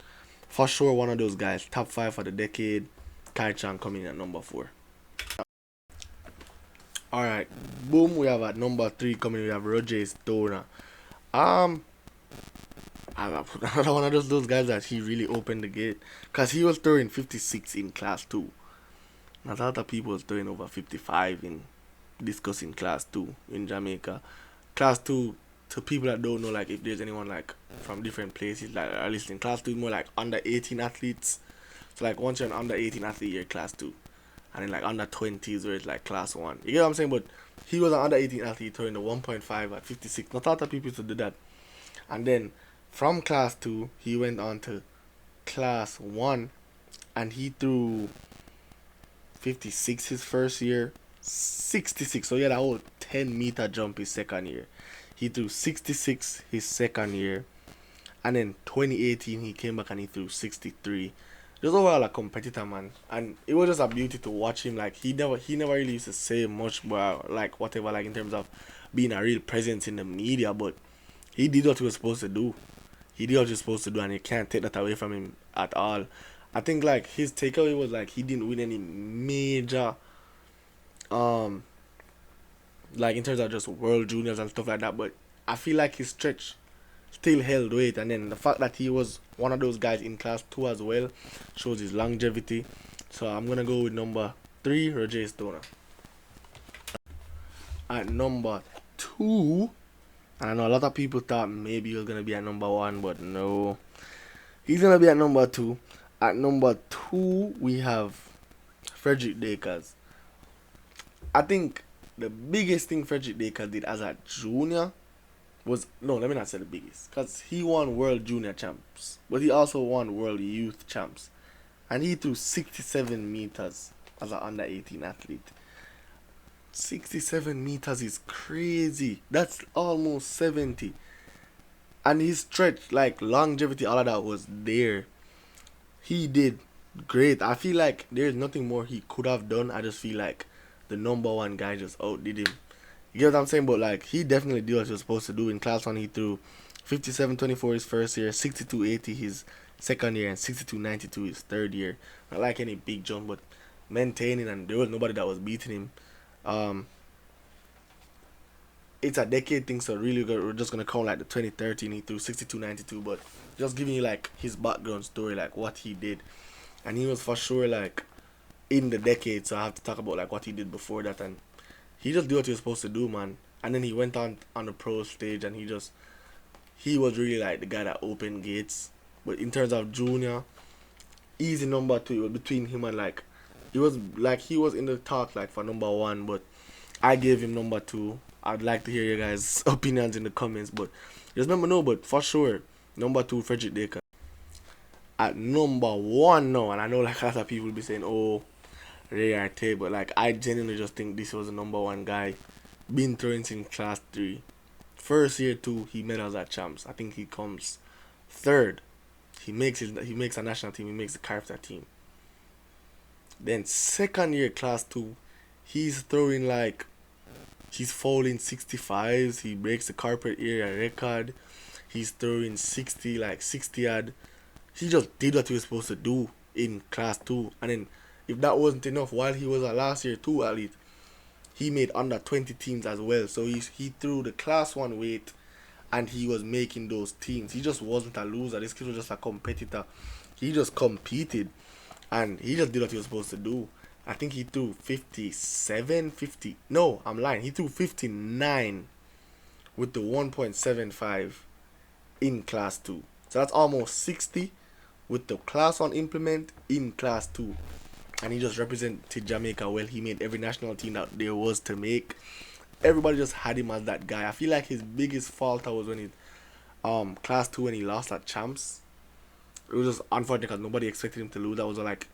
for sure one of those guys. Top 5 for the decade. Kai Chan coming at number 4. Alright, boom, we have at number 3 coming, we have Roger Stoner. Another one of those guys that he really opened the gate, because he was throwing 56 in class 2. Not a lot of people was throwing over 55 in Discus in class 2 in Jamaica. Class 2, to people that don't know, like if there's anyone like from different places like are listening, class 2 is more like under 18 athletes. So like once you're an under 18 athlete, you're class 2. And then like under 20s where it's like class 1. You get what I'm saying? But he was an under 18 athlete throwing the 1.5 at 56. Not a lot of people to do that. And then from class 2, he went on to class 1 and he threw 56 his first year, 66. So he had a whole 10-meter jump his second year. He threw 66 his second year. And then 2018 he came back and he threw 63. Just overall a competitor, man, and it was just a beauty to watch him. Like he never really used to say much about like whatever, like in terms of being a real presence in the media, but he did what he was supposed to do. He did what he was supposed to do, and you can't take that away from him at all. I think like his takeaway was like he didn't win any major like in terms of just world juniors and stuff like that, but I feel like his stretch still held weight, and then the fact that he was one of those guys in class 2 as well shows his longevity. So I'm gonna go with number 3, Roger Stoner. At number 2, and I know a lot of people thought maybe he was gonna be at number 1, but no, he's gonna be at number 2. At number 2 we have Frederick Dakers. I think the biggest thing Frederick Dakers did as a junior was, no, let me not say the biggest, because he won world junior champs, but he also won world youth champs, and he threw 67 meters as an under 18 athlete. 67 meters is crazy. That's almost 70. And his stretch, like longevity, all of that was there. He did great. I feel like there's nothing more he could have done. I just feel like the number one guy just outdid him. You get what I'm saying? But like he definitely did what he was supposed to do. In class 1 he threw 57.24 his first year, 62.80 his second year, and 62.92 his third year. Not like any big jump, but maintaining, and there was nobody that was beating him. It's a decade thing, so really we're just gonna count like the 2013 he threw 62.92, but just giving you like his background story, like what he did. And he was for sure like in the decade, so I have to talk about like what he did before that, and he just did what he was supposed to do, man. And then he went on the pro stage, and he was really like the guy that opened gates. But in terms of junior, easy number 2. It was between him and like he was in the talk like for number 1, but I gave him number 2. I'd like to hear your guys' opinions in the comments, but just remember, no, but for sure, number 2, Frederick Dakers. At number 1 now, and I know like a lot of people will be saying, oh, Ray Arte, but like I genuinely just think this was the number 1 guy. Been throwing in class 3. First year 2, he medals at champs. I think he comes 3rd. He makes a national team. He makes the character team. Then second year class 2, he's throwing like he's fouling 65s. He breaks the carpet area record. He's throwing 60 odd. He just did what he was supposed to do in class 2. And then if that wasn't enough, while he was a last year 2 athlete, he made under 20 teams as well. So he threw the class 1 weight, and he was making those teams. He just wasn't a loser. This kid was just a competitor. He just competed, and he just did what he was supposed to do. I think he threw 50. No, I'm lying. He threw 59 with the 1.75 in class 2. So that's almost 60 with the class 1 implement in class 2. And he just represented Jamaica well. He made every national team that there was to make. everybody just had him as that guy. I feel like his biggest fault was when he class 2 when he lost at champs. It was just unfortunate because nobody expected him to lose. That was like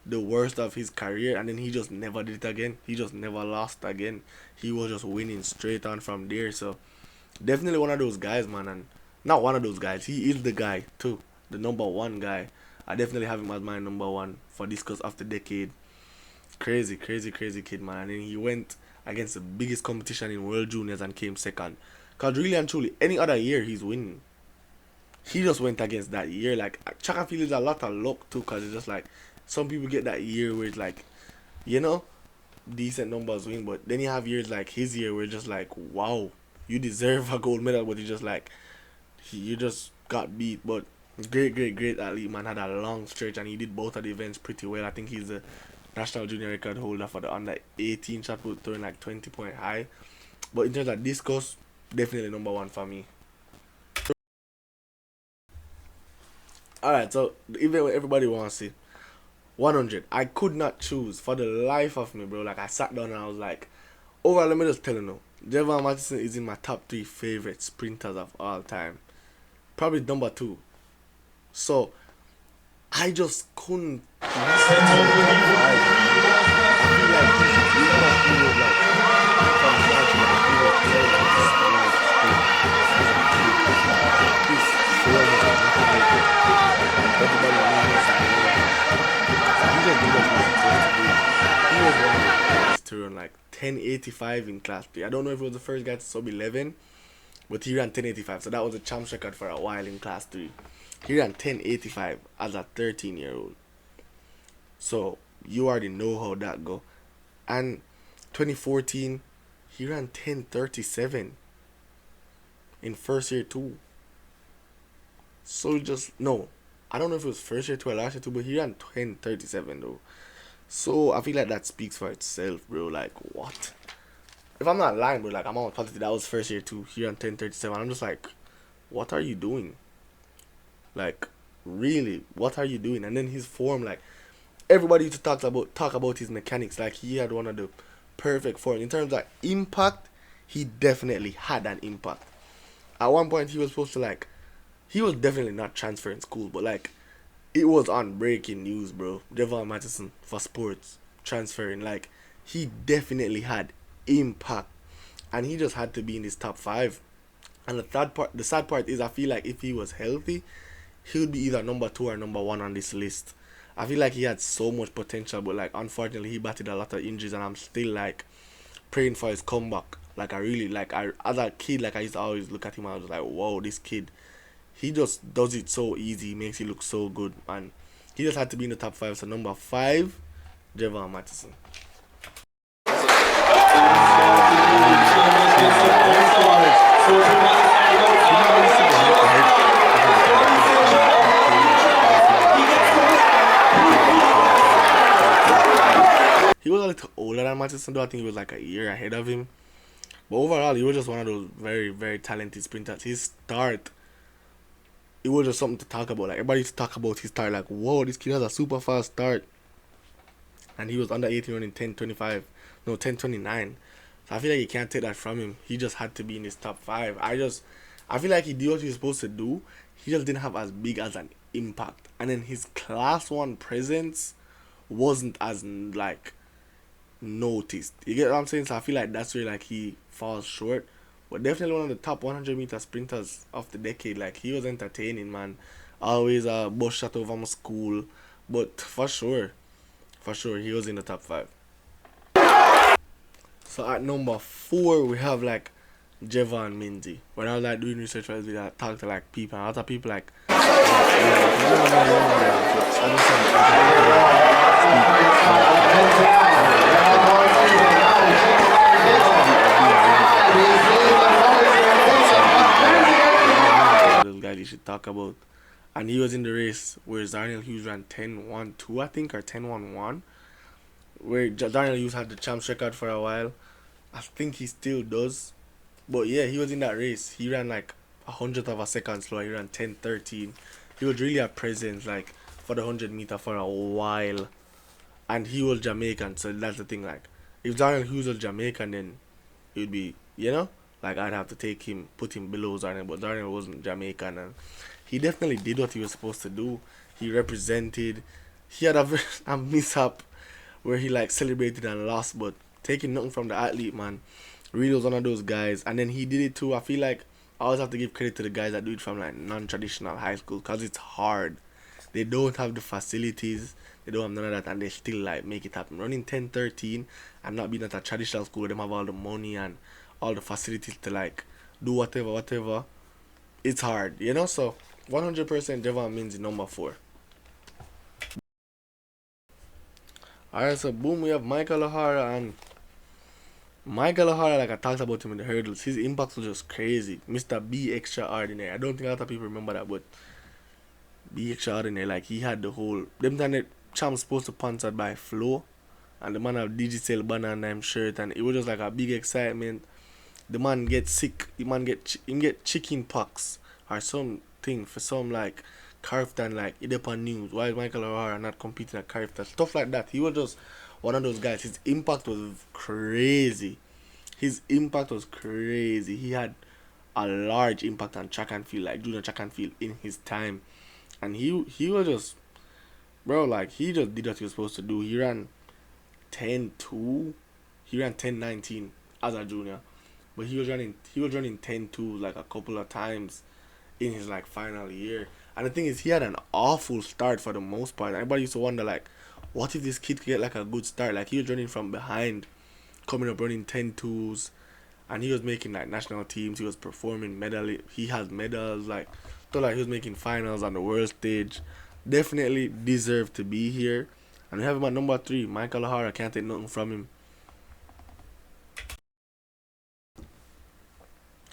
the worst of his career, and then he just never did it again. He just never lost again. He was just winning straight on from there. So definitely one of those guys, man. And not one of those guys, he is the guy too, the number one guy. I definitely have him as my number one for Discus of the decade. Crazy kid, man. And then he went against the biggest competition in World Juniors and came second. Cause really and truly, any other year he's winning. He just went against that year. Like, Chaka feels a lot of luck too, cause it's just like some people get that year where it's like, you know, decent numbers win, but then you have years like his year where it's just like, wow, you deserve a gold medal, but it's just like you just got beat. But great athlete, man. Had a long stretch and he did both of the events pretty well. I think he's the national junior record holder for the under 18 shot put, throwing like 20-point high. But in terms of discus, definitely number one for me. Alright, so even when everybody wants to see 100, I could not choose for the life of me, bro. Like, I sat down and I was like, overall, let me just tell you now, Javon Matheson is in my top 3 favorite sprinters of all time. Probably number 2. So I just couldn't. To run like 10.85 in class 3. I don't know if it was the first guy to sub 11, but he ran 10.85, so that was a champs record for a while in class 3. He ran 10.85 as a 13-year-old. So you already know how that go. And 2014, he ran 10.37 in first year 2. So just no, I don't know if it was first year 2 or last year 2, but he ran 10.37 though. So I feel like that speaks for itself, bro. Like, what? If I'm not lying, bro, like, I'm almost positive that was first year 2 here on 10.37. I'm just like, what are you doing? Like, really, what are you doing? And then his form, like, everybody used to talk about his mechanics. Like, he had one of the perfect form. In terms of impact, he definitely had an impact. At one point, he was supposed to, like, he was definitely not transferring school, but, like, it was on breaking news, bro. Javon Matheson for sports transferring. Like, he definitely had impact, and he just had to be in his top 5. And the sad part is, I feel like if he was healthy, he would be either number 2 or number 1 on this list. I feel like he had so much potential, but like unfortunately he battled a lot of injuries, and I'm still like praying for his comeback. Like, I really like, I as a kid, like, I used to always look at him and I was like, whoa, this kid, he just does it so easy, makes it look so good, and he just had to be in the top 5. So number 5, Javon Matheson. He was a little older than Matheson though. I think he was like a year ahead of him. But overall, he was just one of those very talented sprinters. His start, it was just something to talk about. Like, everybody used to talk about his start, like, whoa, this kid has a super fast start. And he was under 18 running 10.25, no, 10.29. So I feel like you can't take that from him. He just had to be in his top 5. I feel like he did what he was supposed to do. He just didn't have as big as an impact. And then his class 1 presence wasn't as, like, noticed. You get what I'm saying? So I feel like that's where, like, he falls short. But definitely one of the top 100-meter sprinters of the decade. Like, he was entertaining, man. Always a bus shot over my school. But for sure, he was in the top 5. So at number 4, we have, like, Javon Minzy. When I was, like, doing research for this video, I talked to, like, people. And a lot of people, like, those guys you should talk about. And he was in the race where Darnell Hughes ran 10.12, I think, or 10.11, where Darnell Hughes had the champs record for a while. I think he still does. But yeah, he was in that race. He ran like 100th of a second slower. He ran 10.13. He was really a presence, like, for the 100-meter for a while. And he was Jamaican, so that's the thing. Like, if Darnell Hughes was Jamaican, then it would be, you know, like I'd have to take him, put him below Darnell, but Darnell wasn't Jamaican, and he definitely did what he was supposed to do. He represented. He had a mishap where he like celebrated and lost, but taking nothing from the athlete, man. Really was one of those guys, and then he did it too. I feel like I always have to give credit to the guys that do it from like non-traditional high school, cause it's hard. They don't have the facilities, they don't have none of that, and they still like make it happen. Running 10-13 and not being at a traditional school where them have all the money and all the facilities to like do whatever. It's hard, you know. So 100% Javon Means is number 4. Alright, so boom, we have Michael O'Hara, and Michael O'Hara, like I talked about him in the hurdles, his impact was just crazy. Mr. B Extraordinary. I don't think a lot of people remember that, but Be Extraordinary, like he had the whole them time that champ supposed to sponsored by Flow, and the man have digital banner and them shirt, and it was just like a big excitement. The man get sick, the man get chicken pox or something for some like Carfton, like it upon news. Why is Michael O'Hara not competing at Carfton? Stuff like that. He was just one of those guys. His impact was crazy. He had a large impact on track and field, like junior track and field in his time. And he was just, bro, like he just did what he was supposed to do. He ran 10-2. He ran 10-19 as a junior. But he was running 10-2 like a couple of times in his like final year. And the thing is, he had an awful start for the most part. Everybody used to wonder like, what if this kid could get like a good start? Like he was running from behind, coming up running 10-2s, and he was making like national teams. He was performing he has medals, like so like he was making finals on the world stage. Definitely deserved to be here. And we have him at number 3, Michael O'Hara. Can't take nothing from him.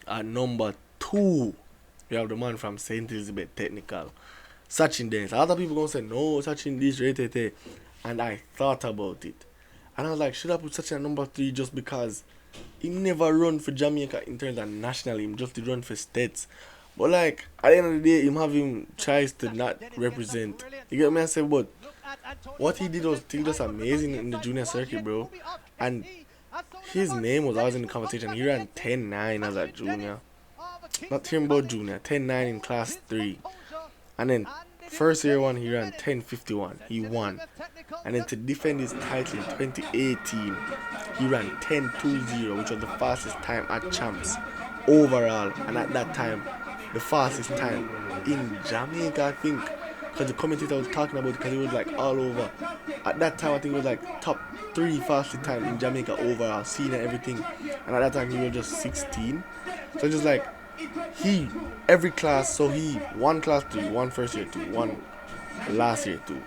At number 2, we have the man from St. Elizabeth Technical, Sachin Dennis. A lot of people gonna say no, Sachin this rated, and I thought about it, and I was like, should I put Sachin at number 3 just because he never run for Jamaica in terms of national, him just to run for states. But like at the end of the day, him having tries to not represent. You get me? I say, but what he did was still just amazing in the junior circuit, bro. And his name was always in the conversation. He ran 10-9 as a junior. Not hearing about junior, 10-9 in class 3. And then first year one, he ran 10-51. He won. And then to defend his title in 2018, he ran 10-20, which was the fastest time at champs overall. And at that time, the fastest time in Jamaica, I think. Because the commentator was talking about it, because it was like all over. At that time, I think it was like top 3 fastest time in Jamaica overall, seeing and everything. And at that time, he was just 16. So just like, every class, so he won class 3, won first year 2, won last year 2.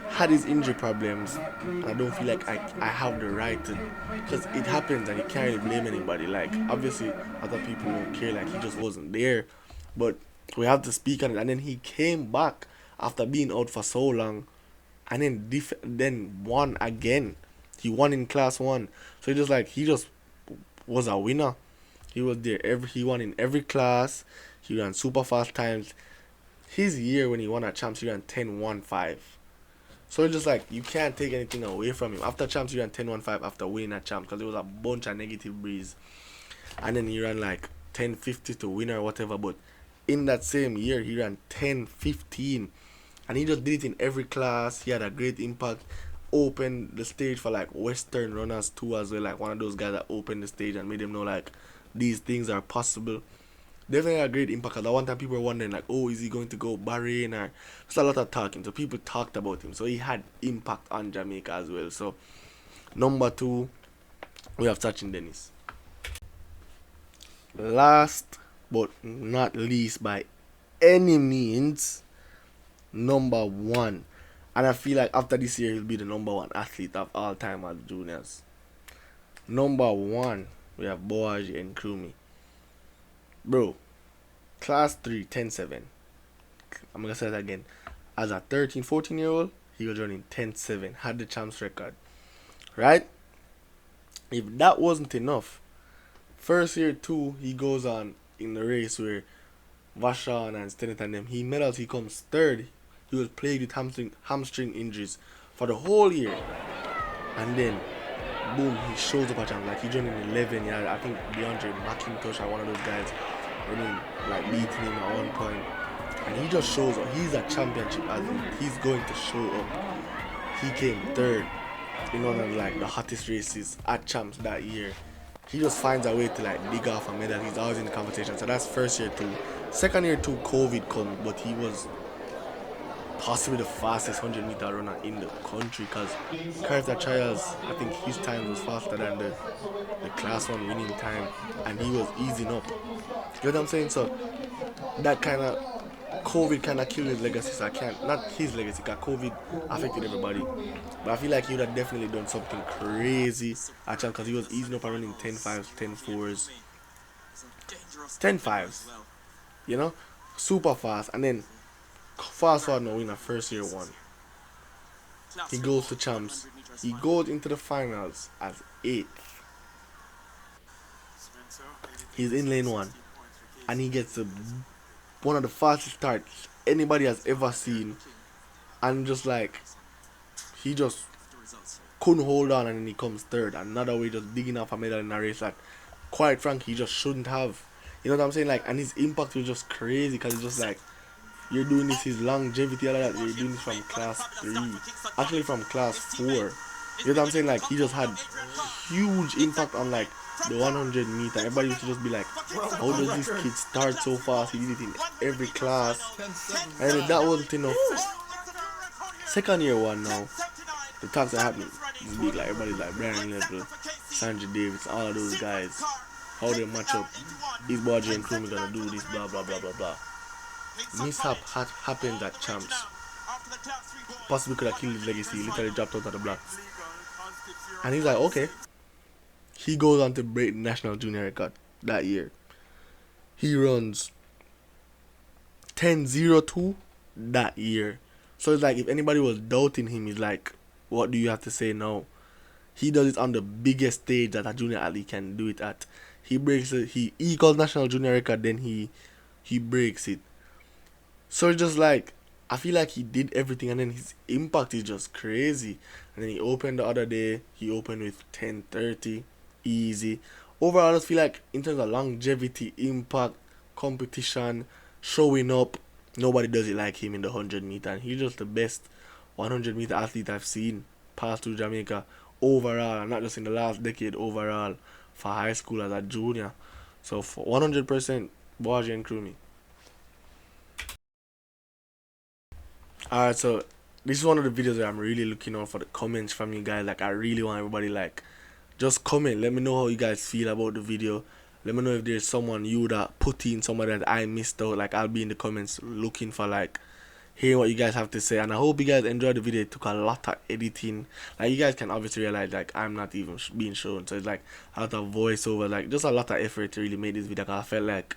Had his injury problems, and I don't feel like I have the right to, because it happens and you can't really blame anybody. Like, obviously, other people won't care, like, he just wasn't there. But we have to speak on it. And then he came back after being out for so long, and then won again. He won in class 1. So he just was a winner. He was there he won in every class. He ran super fast times. His year when he won at champs, he ran 10-1-5. So it's just like, you can't take anything away from him. After champs, he ran 10-1-5 after winning at champs, because there was a bunch of negative breeze. And then he ran like 10-50 to win or whatever. But in that same year, he ran 10-15. And he just did it in every class. He had a great impact. Opened the stage for like Western runners too as well. Like one of those guys that opened the stage and made them know like these things are possible. Definitely a great impact. Because at one time people were wondering like, oh, is he going to go Bahrain? Or there's a lot of talking. So people talked about him. So he had impact on Jamaica as well. So number 2, we have Sachin Dennis. Last but not least by any means, number 1. And I feel like after this year, he'll be the number 1 athlete of all time as juniors. Number 1, we have Boaz and Krumi. Bro, class 3, 10-7. I'm going to say that again. As a 13, 14-year-old, he was running 10-7. Had the champs record. Right? If that wasn't enough, first year 2, he goes on in the race where Vashon and Stennett and them, he medals, he comes 3rd. He was plagued with hamstring injuries for the whole year. And then boom, he shows up at champs. Like he joined in 11. Yeah, I think DeAndre McIntosh or one of those guys, and then like beating him at one point. And he just shows up. He's a championship athlete. He's going to show up. He came third in one of like the hottest races at champs that year. He just finds a way to like dig off a medal. He's always in the conversation. So that's first year too. Second year too, COVID comes, but he was possibly the fastest 100-meter runner in the country because character trials, I think his time was faster than the class 1 winning time, and he was easing up. You know what I'm saying? So that kind of COVID kind of killed his legacy. So I can't, not his legacy, because COVID affected everybody. But I feel like he would have definitely done something crazy at champs because he was easing up and running 10.5s, 10.4s, 10.5s. You know, super fast. And then fast forward now in a first year one. He goes to champs. He goes into the finals as 8th. He's in lane 1. And he gets one of the fastest starts anybody has ever seen. And just like, he just couldn't hold on, and then he comes third. Another way just digging off a medal in a race that, quite frankly, he just shouldn't have. You know what I'm saying? Like, and his impact was just crazy because it's just like, you're doing this, his longevity, all of that, you're doing this from class 3. Actually from class 4. You know what I'm saying? Like, he just had huge impact on like the 100 meter. Everybody used to just be like, how does this kid start so fast? He did it in every class. And if that wasn't enough, second year one now, the talks that happening is big. Like, everybody's like Brian Level, Sanjay Davis, all of those guys, how they match up. His boy Jane Crummy gonna do this, blah blah blah blah blah. Mishap happened at champs. Possibly could have killed his legacy. He literally dropped out of the block. And he's like, okay. He goes on to break the national junior record that year. He runs 10.02 that year. So it's like, if anybody was doubting him, he's like, what do you have to say now? He does it on the biggest stage that a junior athlete can do it at. He breaks it. He equals national junior record, then he breaks it. So it's just like, I feel like he did everything, and then his impact is just crazy. And then he opened the other day. He opened with 10.30, easy. Overall, I just feel like in terms of longevity, impact, competition, showing up, nobody does it like him in the 100 meter. And he's just the best 100 meter athlete I've seen pass through Jamaica overall, and not just in the last decade, overall for high school as a junior. So for 100%, Boaji and Crummy. Alright, so this is one of the videos where I'm really looking out for the comments from you guys. Like, I really want everybody, like, just comment. Let me know how you guys feel about the video. Let me know if there's someone you that put in, someone that I missed out. Like, I'll be in the comments looking for, like, hearing what you guys have to say. And I hope you guys enjoyed the video. It took a lot of editing. Like, you guys can obviously realize, like, I'm not even being shown. So it's like a lot of voiceover, like, just a lot of effort to really make this video. Cause I felt like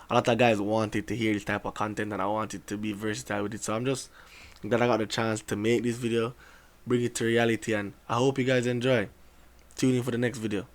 a lot of guys wanted to hear this type of content, and I wanted to be versatile with it. So I'm just glad I got the chance to make this video, bring it to reality, and I hope you guys enjoy. Tune in for the next video.